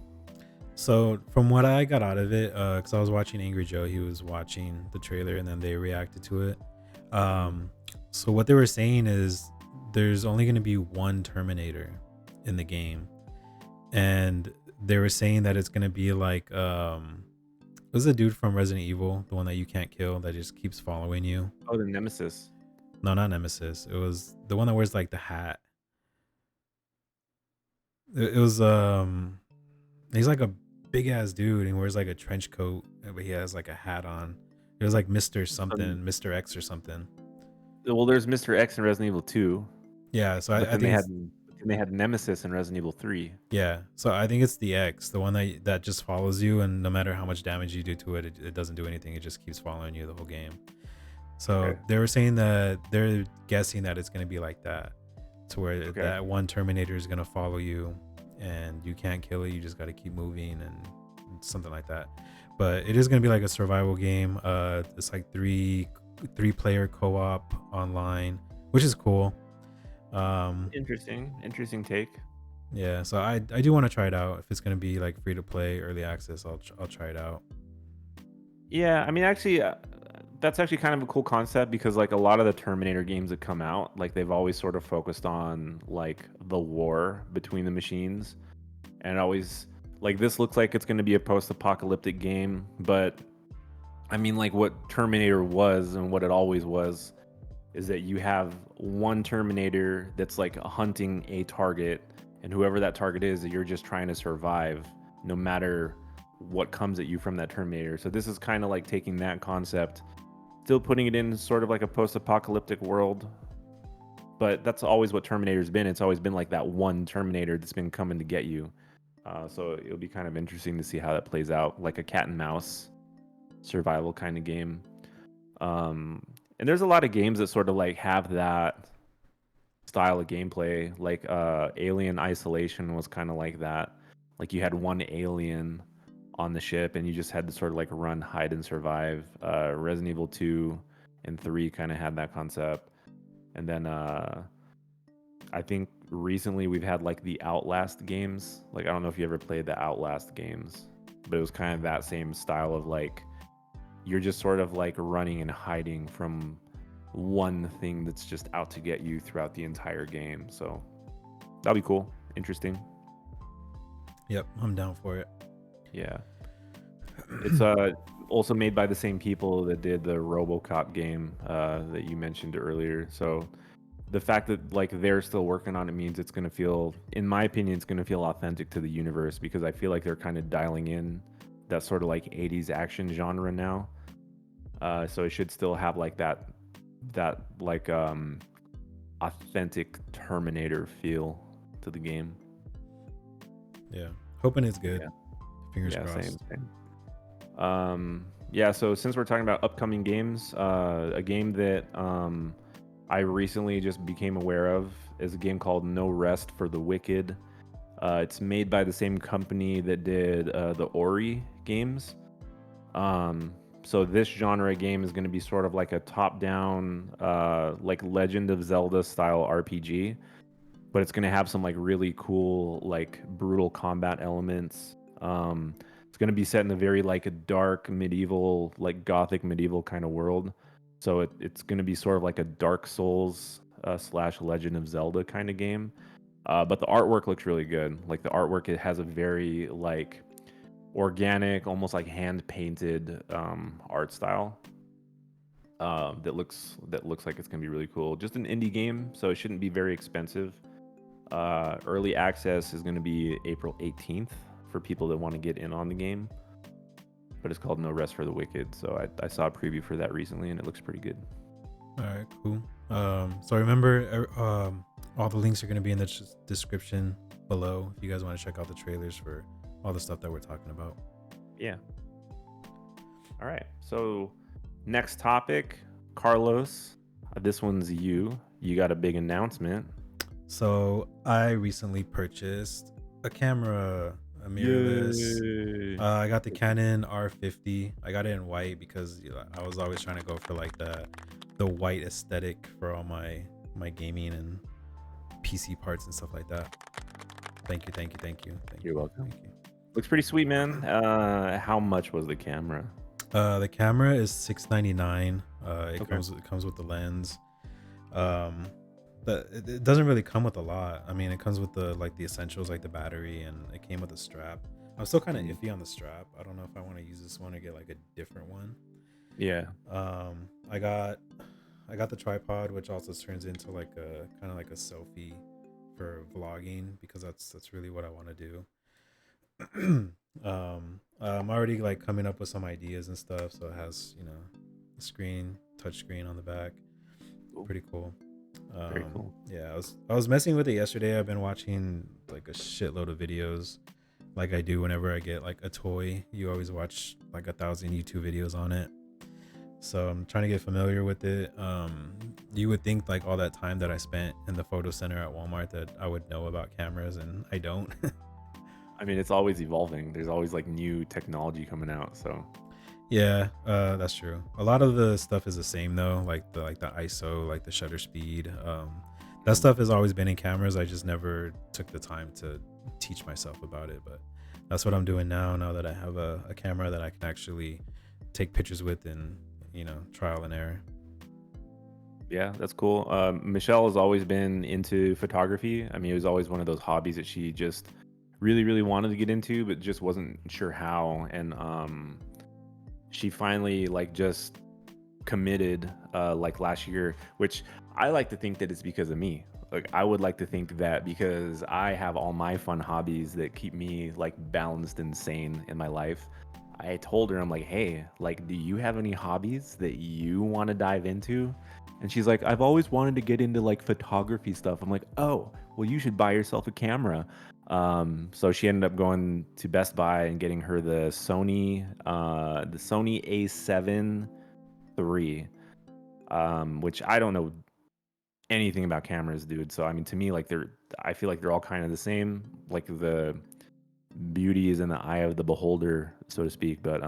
So from what I got out of it, because I was watching Angry Joe, he was watching the trailer and then they reacted to it. Mm. Um, so what they were saying is there's only going to be one Terminator in the game, and they were saying that it's going to be like it was a dude from Resident Evil, the one that you can't kill that just keeps following you. Oh, the Nemesis. No, not Nemesis. It was the one that wears like the hat. It was he's like a big ass dude and he wears like a trench coat, but he has like a hat on. It was like Mr. Um, something, Mr. X or something. well, there's Mr. X in Resident Evil 2, Yeah, so but I then think it's they had Nemesis in Resident Evil 3. yeah. So I think it's the X, the one that just follows you, and no matter how much damage you do to it, it doesn't do anything. It just keeps following you the whole game. So Okay. they were saying that they're guessing that it's gonna be like that, to where Okay. that one Terminator is gonna follow you, and you can't kill it. You just got to keep moving and something like that. But it is gonna be like a survival game. It's like three player co-op online, which is cool. Interesting take. Yeah, so I do want to try it out. If it's gonna be like free to play, early access, I'll try it out. Yeah, I mean, actually, that's actually kind of a cool concept because like a lot of the Terminator games that come out, like they've always sort of focused on like the war between the machines, and always like this looks like it's going to be a post-apocalyptic game, but I mean, like what Terminator was and what it always was is that you have one Terminator that's like hunting a target, and whoever that target is, that you're just trying to survive no matter what comes at you from that Terminator. So this is kind of like taking that concept, still putting it in sort of like a post-apocalyptic world, but that's always what Terminator's been. It's always been like that one Terminator that's been coming to get you. So it'll be kind of interesting to see how that plays out, like a cat and mouse survival kind of game. Um, and there's a lot of games that sort of like have that style of gameplay. Like Alien Isolation was kind of like that. Like you had one alien on the ship and you just had to sort of like run, hide, and survive. Resident Evil 2 and 3 kind of had that concept. And then I think recently we've had like the Outlast games. Like I don't know if you ever played the Outlast games, but it was kind of that same style of like you're just sort of like running and hiding from one thing that's just out to get you throughout the entire game. So that'll be cool. Interesting. Yep, I'm down for it. Yeah. It's also made by the same people that did the RoboCop game that you mentioned earlier. So the fact that like they're still working on it means it's going to feel, in my opinion, it's going to feel authentic to the universe, because I feel like they're kind of dialing in that sort of like 80s action genre now. So it should still have like that like authentic Terminator feel to the game. Yeah, hoping it's good. Yeah. Fingers Yeah, crossed. same. Yeah, so since we're talking about upcoming games, a game that I recently just became aware of is a game called No Rest for the Wicked. It's made by the same company that did the Ori games. So this genre game is going to be sort of like a top-down, like Legend of Zelda style RPG, but it's going to have some like really cool, like brutal combat elements. It's going to be set in a very like a dark medieval, like gothic medieval kind of world. So it's going to be sort of like a Dark Souls slash Legend of Zelda kind of game. But the artwork looks really good. Like the artwork, it has a very like organic, almost like hand painted art style that looks like it's gonna be really cool. Just an indie game, so it shouldn't be very expensive. Early access is gonna be April 18th for people that want to get in on the game. But it's called No Rest for the Wicked. So I saw a preview for that recently, and it looks pretty good. All right, cool. So remember, all the links are going to be in the description below if you guys want to check out the trailers for all the stuff that we're talking about. Yeah. All right. So next topic, Carlos. This one's you. You got a big announcement. So I recently purchased a camera, a mirrorless. I got the Canon R50. I got it in white because I was always trying to go for like the white aesthetic for all my gaming and PC parts and stuff like that. Thank you. You're welcome. Thank you. Looks pretty sweet, man. How much was the camera? The camera is $699. It Okay. comes with the lens. But it doesn't really come with a lot. I mean, it comes with the essentials like the battery, and it came with a strap. I'm still kind of iffy on the strap. I don't know if I want to use this one or get like a different one. Yeah. I got the tripod, which also turns into like a kind of like a selfie for vlogging, because that's really what I want to do. I'm already like coming up with some ideas and stuff. So it has, a touch screen on the back. Pretty cool. Very cool. Yeah, I was messing with it yesterday. I've been watching like a shitload of videos, like I do whenever I get like a toy. You always watch like 1,000 YouTube videos on it. So I'm trying to get familiar with it. You would think like all that time that I spent in the photo center at Walmart that I would know about cameras, and I don't. I mean, it's always evolving. There's always like new technology coming out. So Yeah, that's true. A lot of the stuff is the same though, like the ISO, like the shutter speed. That stuff has always been in cameras. I just never took the time to teach myself about it. But that's what I'm doing now that I have a camera that I can actually take pictures with, and trial and error. yeah, that's cool. Michelle has always been into photography. I mean, it was always one of those hobbies that she just really, really wanted to get into, but just wasn't sure how. And she finally like just committed like last year, which I like to think that it's because of me. Like I would like to think that because I have all my fun hobbies that keep me like balanced and sane in my life. I told her, I'm like, hey, like, do you have any hobbies that you want to dive into? And she's like, I've always wanted to get into like photography stuff. I'm like, oh, well, you should buy yourself a camera. So she ended up going to Best Buy and getting her the Sony A7 III, which I don't know anything about cameras, dude. So I mean, to me, like I feel like they're all kind of the same. Like the beauty is in the eye of the beholder, so to speak. But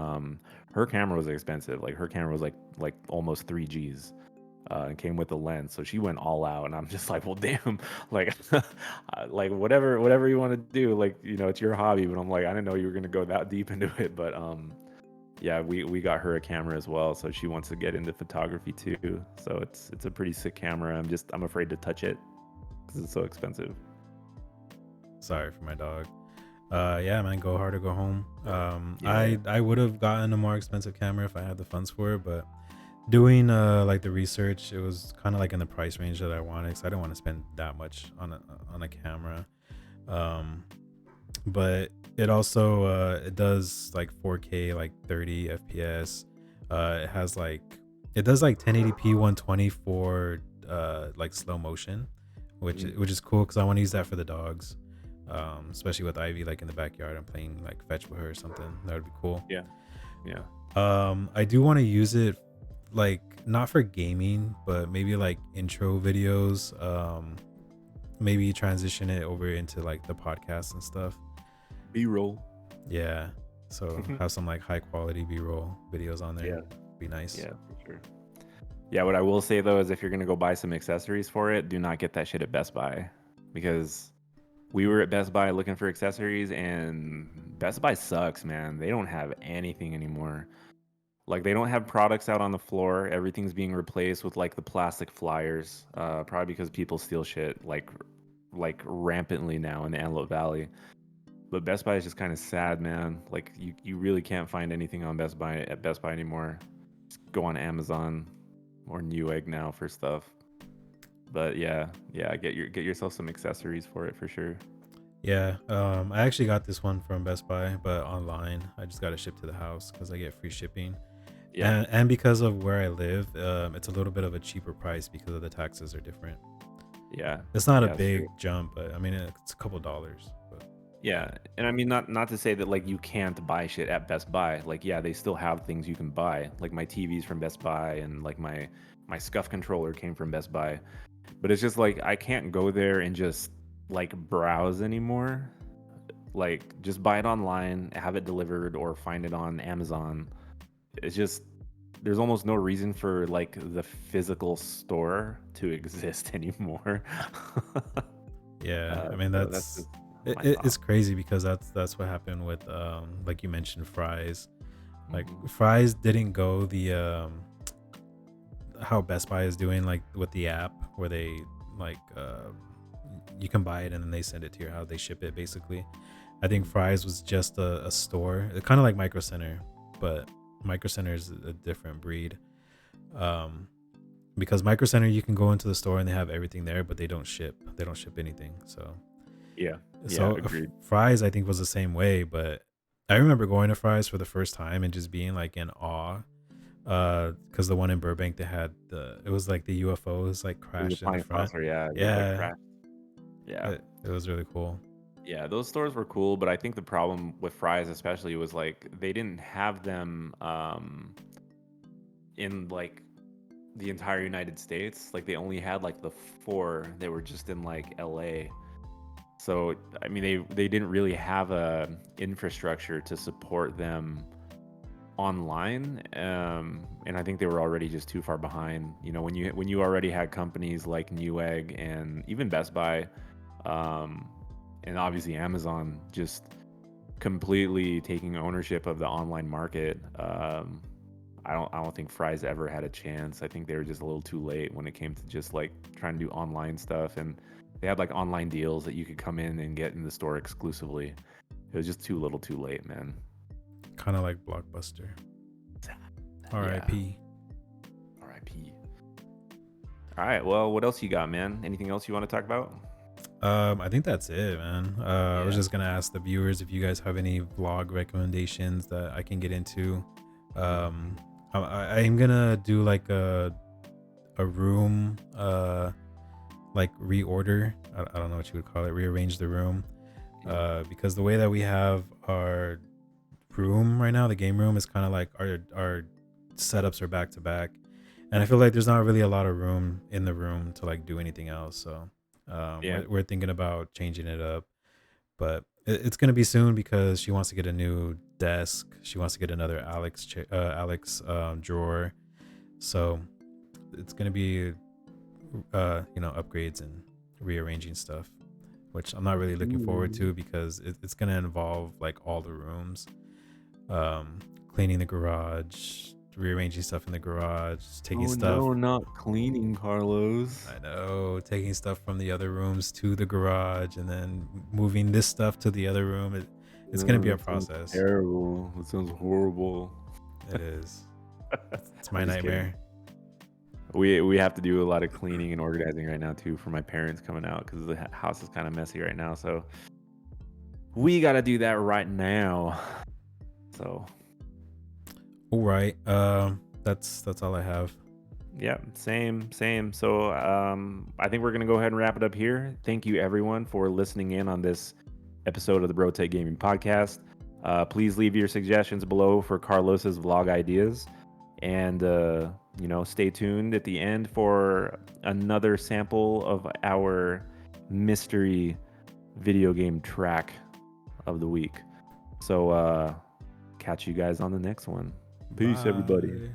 her camera was expensive. Like her camera was like almost 3 Gs. And came with a lens, so she went all out, and I'm just like, well, damn, like, like whatever you want to do, like, you know, it's your hobby. But I'm like, I didn't know you were gonna go that deep into it. But yeah, we got her a camera as well, so she wants to get into photography too. So it's a pretty sick camera. I'm afraid to touch it because it's so expensive. Sorry for my dog. Yeah, man, go hard or go home. Yeah, I would have gotten a more expensive camera if I had the funds for it, but doing like the research, it was kind of like in the price range that I wanted, so I didn't want to spend that much on a camera. Um, but it also it does like 4K, like 30 FPS. It has like it does like 1080p 120 for like slow motion, which is cool because I want to use that for the dogs. Especially with Ivy like in the backyard, I'm playing like fetch with her or something. That would be cool. yeah, yeah. I do want to use it like not for gaming, but maybe like intro videos. Maybe transition it over into like the podcast and stuff. B-roll. Yeah. So have some like high quality B-roll videos on there. Yeah, Be nice. yeah, for sure. Yeah, what I will say though is if you're gonna go buy some accessories for it, do not get that shit at Best Buy because we were at Best Buy looking for accessories and Best Buy sucks, man. They don't have anything anymore. Like they don't have products out on the floor. Everything's being replaced with like the plastic flyers. Probably because people steal shit like rampantly now in the Antelope Valley. But Best Buy is just kind of sad, man. Like you really can't find anything on Best Buy anymore. Just go on Amazon or Newegg now for stuff. But yeah, get yourself some accessories for it for sure. Yeah. I actually got this one from Best Buy, but online. I just got it shipped to the house because I get free shipping. Yeah, And because of where I live, it's a little bit of a cheaper price because of the taxes are different. yeah, It's not a yeah. It's big true. jump, but I mean it's a couple dollars. But Yeah, and I mean not to say that like you can't buy shit at Best Buy. Like yeah, they still have things you can buy. Like my TV's from Best Buy and like my Scuff controller came from Best Buy. But it's just like I can't go there and just like browse anymore. Like just buy it online, have it delivered or find it on Amazon. It's just there's almost no reason for like the physical store to exist anymore. yeah, I mean That's just my it's thought. crazy because that's what happened with like you mentioned fries. Like Hmm. fries didn't go the how Best Buy is doing like with the app where they like you can buy it and then they send it to your house, they ship it basically. I think fries was just a store, kind of like Micro Center, but Micro Center is a different breed. Um, because Micro Center you can go into the store and they have everything there, but they don't ship anything. So Yeah, yeah, so agreed. fries I think was the same way, but I remember going to fries for the first time and just being like in awe. Because the one in Burbank they had it was like the UFOs like It was a crashed in the flying front. saucer, yeah, just like Yeah, crash. Yeah. it was really cool. Yeah, those stores were cool, but I think the problem with fries especially was like they didn't have them in like the entire United States. Like they only had like the four. They were just in like LA. So I mean they didn't really have a infrastructure to support them online, and I think they were already just too far behind. You know, when you already had companies like Newegg and even Best Buy, um, and obviously Amazon just completely taking ownership of the online market. I don't think Fry's ever had a chance. I think they were just a little too late when it came to just like trying to do online stuff, and they had like online deals that you could come in and get in the store exclusively. It was just too little, too late, man. Kind of like Blockbuster. Yeah. R.I.P. R.I.P. All right. Well, what else you got, man? Anything else you want to talk about? I think that's it, man. I was Yeah. just gonna ask the viewers if you guys have any vlog recommendations that I can get into. Um, I'm gonna do like a room, like reorder. I don't know what you would call it, rearrange the room. Yeah. Because the way that we have our room right now, the game room is kind of like our setups are back to back, and I feel like there's not really a lot of room in the room to like do anything else. So Yeah. we're thinking about changing it up, but it's gonna be soon because she wants to get a new desk. She wants to get another Alex drawer. So it's gonna be upgrades and rearranging stuff, which I'm not really looking forward Ooh. to because it's gonna involve like all the rooms, um, cleaning the garage, rearranging stuff in the garage, taking Oh stuff. no, not cleaning, Carlos. I know, taking stuff from the other rooms to the garage and then moving this stuff to the other room. It's gonna be a That sounds process. terrible. That sounds horrible. It is. It's my I'm just kidding. nightmare. We have to do a lot of cleaning and organizing right now too for my parents coming out because the house is kind of messy right now. So we got to do that right now. So All right. That's all I have. yeah, same. So I think we're gonna go ahead and wrap it up here. Thank you everyone for listening in on this episode of the Bro Tech Gaming Podcast. Please leave your suggestions below for Carlos's vlog ideas, and stay tuned at the end for another sample of our mystery video game track of the week. So catch you guys on the next one. Peace, everybody. Bye.